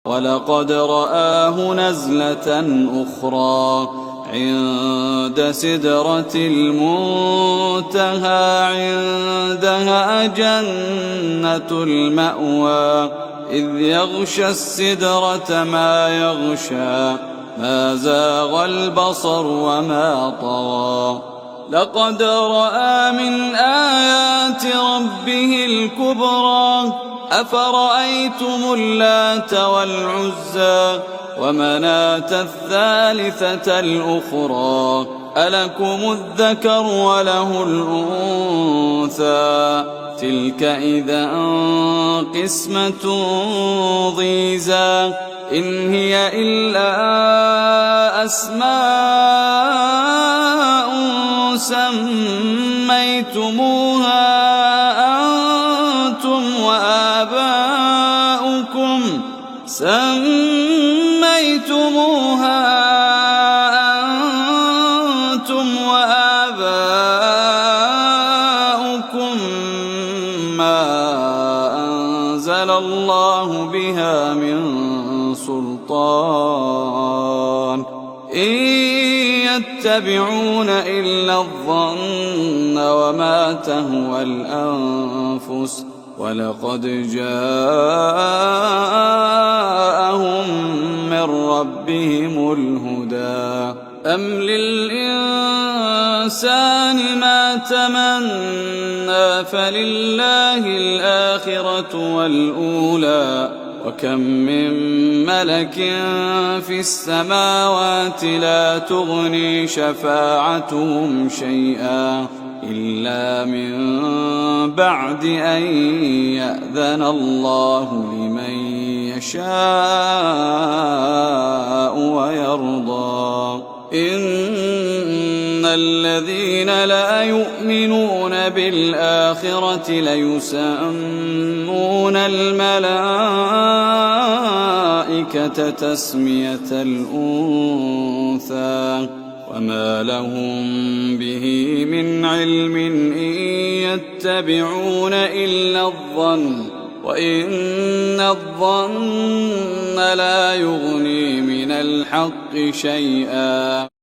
ولقد رآه نزلة أخرى عند سدرة المنتهى عندها جنة المأوى إذ يغشى السدرة ما يغشى ما زاغ البصر وما طغى لقد رأى من آيات ربه الكبرى أفرأيتم اللات والعزى ومناة الثالثة الأخرى ألكم الذكر وله الأنثى تلك إذا قسمة ضيزى إن هي إلا أسماء سميتموها أنتم وآباؤكم ما أنزل الله بها من سلطان إن يتبعون إلا الظن وما تهوى الأنفس ولقد جاءهم من ربهم الهدى أم للإنسان ما تمنى فلله الآخرة والأولى وكم من ملك في السماوات لا تغني شفاعتهم شيئا إلا من بعد أن يأذن الله لمن يشاء ويرضى إن الذين لا يؤمنون بالآخرة ليسمون الملائكة تسمية الأنثى وما لهم به من علم إن يتبعون إلا الظن وإن الظن لا يغني من الحق شيئا.